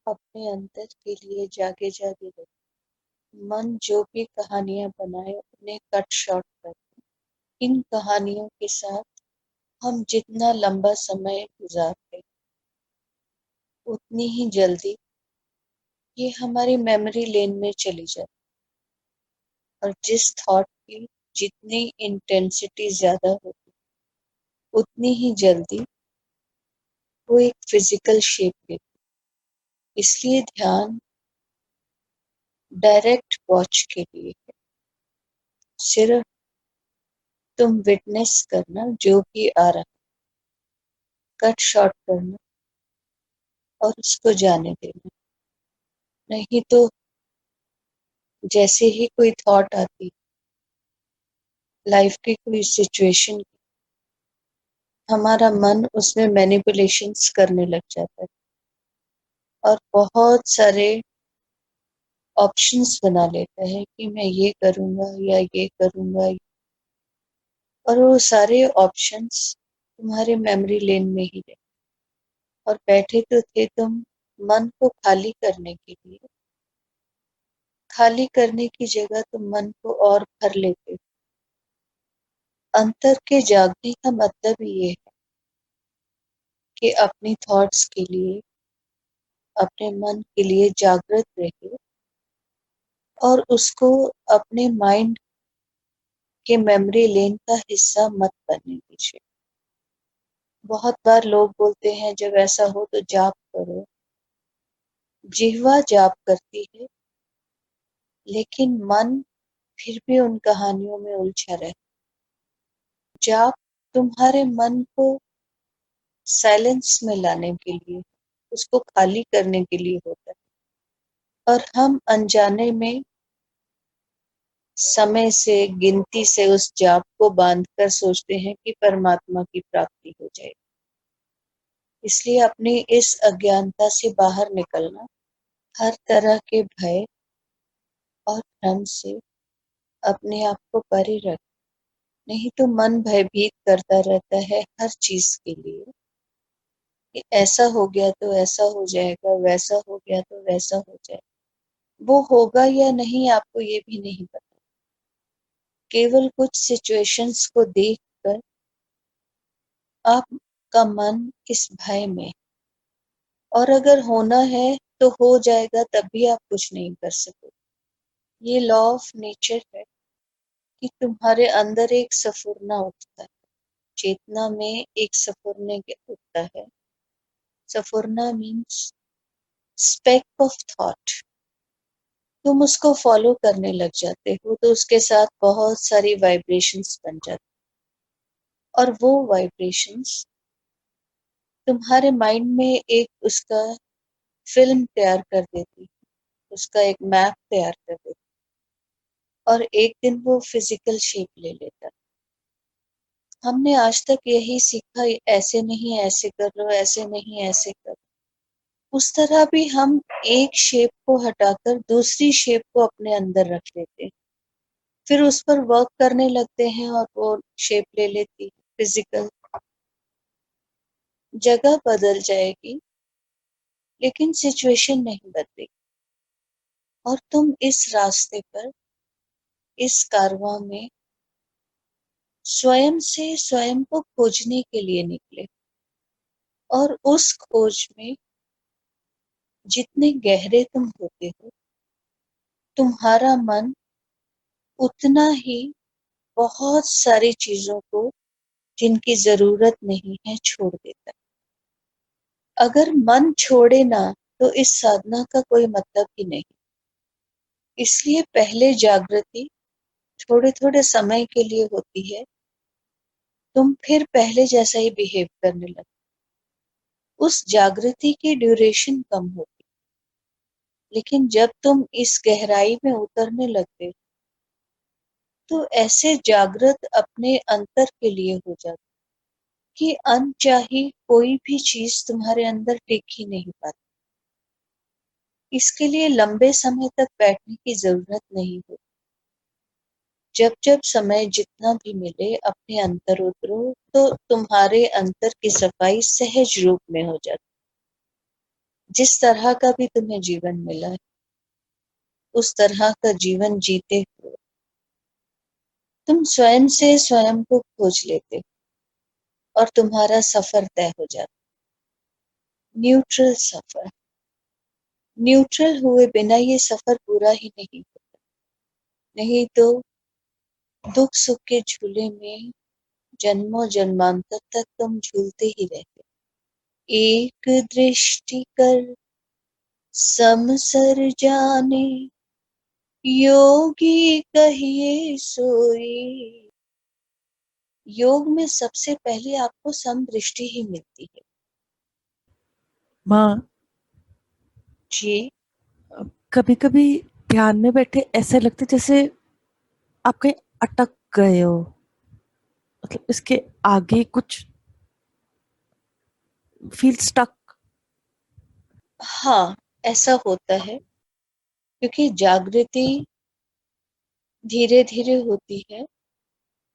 अपने अंतर के लिए जागे जागे रहो। मन जो भी कहानियां बनाए उन्हें कट शॉर्ट कर दो। इन कहानियों के साथ हम जितना लंबा समय गुजारते उतनी ही जल्दी ये हमारी मेमोरी लेन में चली जाती। और जिस थॉट की जितनी इंटेंसिटी ज्यादा होती उतनी ही जल्दी वो एक फिजिकल शेप लेती। इसलिए ध्यान डायरेक्ट वॉच के लिए है। सिर्फ तुम विटनेस करना जो भी आ रहा, कट शॉर्ट करना और उसको जाने देना। नहीं तो जैसे ही कोई थॉट आती, लाइफ की कोई सिचुएशन, हमारा मन उसमें मैनिपुलेशंस करने लग जाता है और बहुत सारे ऑप्शंस बना लेता है कि मैं ये करूंगा या ये करूंगा। और वो सारे ऑप्शंस तुम्हारे मेमोरी लेन में ही रहे। और बैठे तो थे तुम मन को खाली करने के लिए, खाली करने की जगह तुम मन को और भर लेते हो। अंतर के जागने का मतलब ये है कि अपनी थॉट्स के लिए, अपने मन के लिए जागृत रहिए और उसको अपने माइंड के मेमोरी लेन का हिस्सा मत बनने दीजिए। बहुत बार लोग बोलते हैं जब ऐसा हो तो जाप करो। जिह्वा जाप करती है लेकिन मन फिर भी उन कहानियों में उलझा रहे। जाप तुम्हारे मन को साइलेंस में लाने के लिए, उसको खाली करने के लिए होता है। और हम अनजाने में समय से, गिनती से उस जाप को बांधकर सोचते हैं कि परमात्मा की प्राप्ति हो जाए। इसलिए अपनी इस अज्ञानता से बाहर निकलना, हर तरह के भय और भ्रम से अपने आप को परे रख। नहीं तो मन भयभीत करता रहता है हर चीज के लिए कि ऐसा हो गया तो ऐसा हो जाएगा, वैसा हो गया तो वैसा हो जाएगा। वो होगा या नहीं आपको ये भी नहीं पता। केवल कुछ सिचुएशंस को देखकर आपका मन इस भय में, और अगर होना है तो हो जाएगा, तब भी आप कुछ नहीं कर सकोगे। ये लॉ ऑफ नेचर है कि तुम्हारे अंदर एक सफुरना उठता है। चेतना में एक सफुरने के उठता है। सफुरना मीन्स स्पेक ऑफ थॉट। तुम उसको फॉलो करने लग जाते हो तो उसके साथ बहुत सारी वाइब्रेशंस बन जाती, और वो वाइब्रेशंस तुम्हारे माइंड में एक उसका फिल्म तैयार कर देती, उसका एक मैप तैयार कर देती, और एक दिन वो फिजिकल शेप ले लेता। हमने आज तक यही सीखा, ऐसे नहीं ऐसे कर लो, ऐसे नहीं ऐसे कर। उस तरह भी हम एक शेप को हटाकर दूसरी शेप को अपने अंदर रख लेते हैं, फिर उस पर वर्क करने लगते हैं और वो शेप ले लेती है फिजिकल। जगह बदल जाएगी लेकिन सिचुएशन नहीं बदलेगी। और तुम इस रास्ते पर, इस कारवां में स्वयं से स्वयं को खोजने के लिए निकले। और उस खोज में जितने गहरे तुम होते हो, तुम्हारा मन उतना ही बहुत सारी चीजों को जिनकी जरूरत नहीं है छोड़ देता है। अगर मन छोड़े ना तो इस साधना का कोई मतलब ही नहीं। इसलिए पहले जागृति थोड़े थोड़े समय के लिए होती है। तुम फिर पहले जैसा ही बिहेव करने लगते। उस जागृति की ड्यूरेशन कम होती, लेकिन जब तुम इस गहराई में उतरने लगते तो ऐसे जागृत अपने अंतर के लिए हो जाते कि अनचाही कोई भी चीज तुम्हारे अंदर टिक ही नहीं पाती। इसके लिए लंबे समय तक बैठने की जरूरत नहीं होती। जब जब समय जितना भी मिले अपने अंतर उतरो तो तुम्हारे अंतर की सफाई सहज रूप में हो जाती। जिस तरह का भी तुम्हें जीवन मिला है, उस तरह का जीवन जीते हुए तुम स्वयं से स्वयं को खोज लेते हो और तुम्हारा सफर तय हो जाता है। न्यूट्रल सफर। न्यूट्रल हुए बिना ये सफर पूरा ही नहीं होता। नहीं तो दुख सुख के झूले में जन्मों जन्मांतर तक तुम झूलते ही रहते। एक दृष्टि कर समसर जाने, योगी कहिए सोई। योग में सबसे पहले आपको समदृष्टि ही मिलती है। माँ, जी। कभी कभी ध्यान में बैठे ऐसा लगता है जैसे आप कहीं अटक गए हो। मतलब इसके आगे कुछ फील स्टक। हाँ, ऐसा होता है क्योंकि जागृति धीरे धीरे होती है।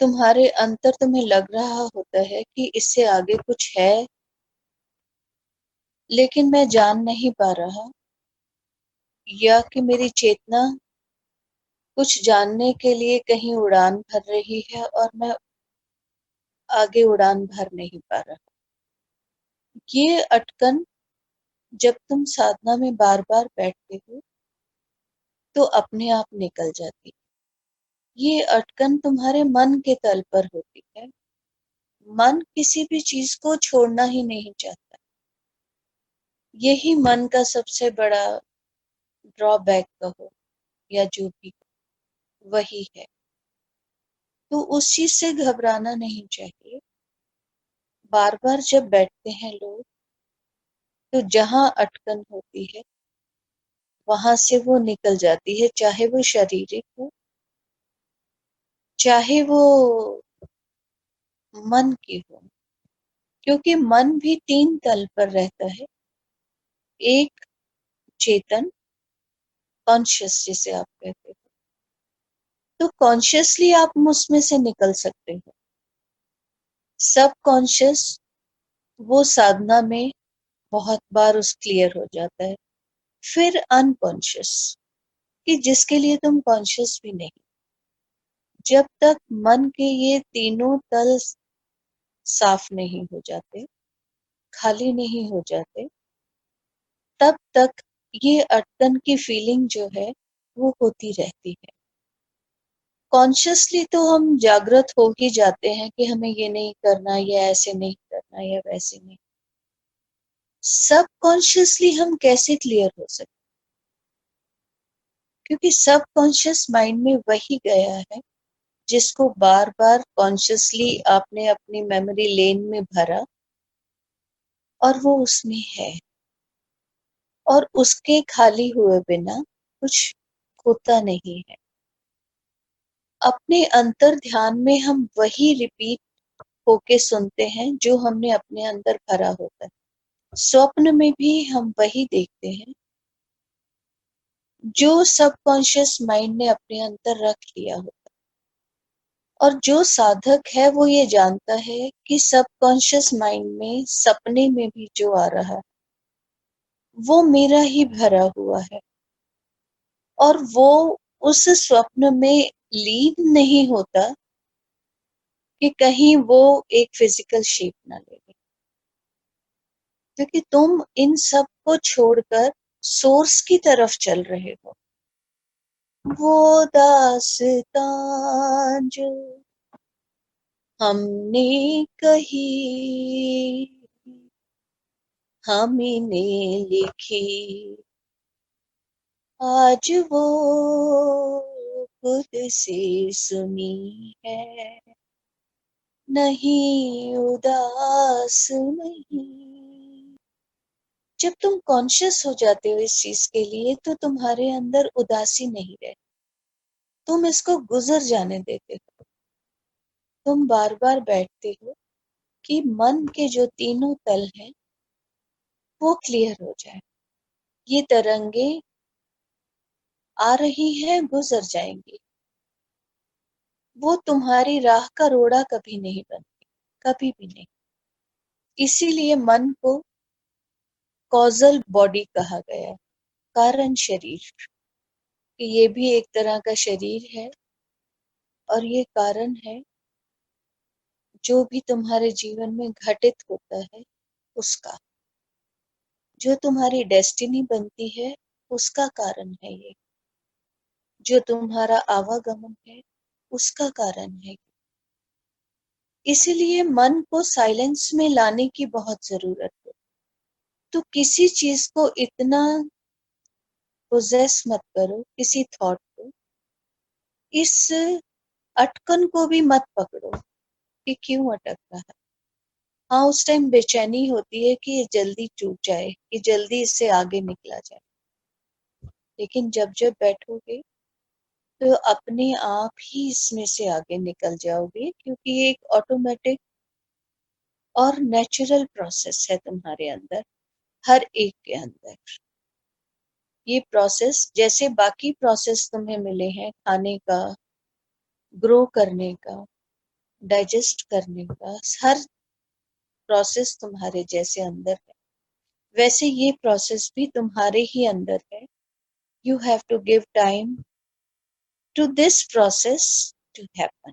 तुम्हारे अंतर तुम्हें लग रहा होता है कि इससे आगे कुछ है, लेकिन मैं जान नहीं पा रहा, या कि मेरी चेतना कुछ जानने के लिए कहीं उड़ान भर रही है और मैं आगे उड़ान भर नहीं पा रहा। ये अटकन जब तुम साधना में बार बार बैठते हो तो अपने आप निकल जाती है। ये अटकन तुम्हारे मन के तल पर होती है। मन किसी भी चीज को छोड़ना ही नहीं चाहता। यही मन का सबसे बड़ा ड्रॉबैक कहो या जो भी, वही है। तो उस चीज से घबराना नहीं चाहिए। बार बार जब बैठते हैं लोग, तो जहां अटकन होती है वहां से वो निकल जाती है, चाहे वो शारीरिक हो, चाहे वो मन की हो। क्योंकि मन भी तीन तल पर रहता है। एक चेतन, कॉन्शियस जिसे आप कहते हो। तो कॉन्शियसली आप उसमें से निकल सकते हो। सब कॉन्शियस वो साधना में बहुत बार उस क्लियर हो जाता है। फिर अनकॉन्शियस, कि जिसके लिए तुम कॉन्शियस भी नहीं। जब तक मन के ये तीनों तल साफ नहीं हो जाते, खाली नहीं हो जाते, तब तक ये अटकन की फीलिंग जो है वो होती रहती है। कॉन्शियसली तो हम जागृत हो ही जाते हैं कि हमें ये नहीं करना, या ऐसे नहीं करना, या वैसे नहीं। सब कॉन्शियसली हम कैसे क्लियर हो सकते? क्योंकि सब कॉन्शियस माइंड में वही गया है जिसको बार बार कॉन्शियसली आपने अपनी मेमोरी लेन में भरा, और वो उसमें है। और उसके खाली हुए बिना कुछ होता नहीं है। अपने अंतर ध्यान में हम वही रिपीट होके सुनते हैं जो हमने अपने अंदर भरा होता है। स्वप्न में भी हम वही देखते हैं जो सबकॉन्शियस माइंड ने अपने अंदर रख लिया हो। और जो साधक है वो ये जानता है कि सबकॉन्शियस माइंड में सपने में भी जो आ रहा है वो मेरा ही भरा हुआ है। और वो उस स्वप्न में लीन नहीं होता कि कहीं वो एक फिजिकल शेप ना ले ले। क्योंकि तुम इन सब को छोड़कर सोर्स की तरफ चल रहे हो। वो दास्तां जो हमने कही, हमने लिखी, आज वो खुद से सुनी है। नहीं उदास नहीं। जब तुम कॉन्शियस हो जाते हो इस चीज के लिए, तो तुम्हारे अंदर उदासी नहीं रहती। तुम इसको गुजर जाने देते हो। तुम बार बार बैठते हो कि मन के जो तीनों तल हैं वो क्लियर हो जाए। ये तरंगे आ रही हैं, गुजर जाएंगी। वो तुम्हारी राह का रोड़ा कभी नहीं बनती, कभी भी नहीं। इसीलिए मन को कॉजल बॉडी कहा गया, कारण शरीर, कि ये भी एक तरह का शरीर है और ये कारण है। जो भी तुम्हारे जीवन में घटित होता है उसका, जो तुम्हारी डेस्टिनी बनती है उसका कारण है ये, जो तुम्हारा आवागमन है उसका कारण है। इसीलिए मन को साइलेंस में लाने की बहुत जरूरत है। तो किसी चीज को इतना पोजेस मत करो, किसी थॉट को, इस अटकन को भी मत पकड़ो कि क्यों अटक रहा है। हाँ, उस टाइम बेचैनी होती है कि ये जल्दी टूट जाए, कि जल्दी इससे आगे निकला जाए, लेकिन जब जब बैठोगे तो अपने आप ही इसमें से आगे निकल जाओगे, क्योंकि ये एक ऑटोमेटिक और नेचुरल प्रोसेस है तुम्हारे अंदर, हर एक के अंदर। ये प्रोसेस जैसे बाकी प्रोसेस तुम्हें मिले हैं, खाने का, ग्रो करने का, डाइजेस्ट करने का, हर प्रोसेस तुम्हारे जैसे अंदर है, वैसे ये प्रोसेस भी तुम्हारे ही अंदर है। You have to give time to this process to happen.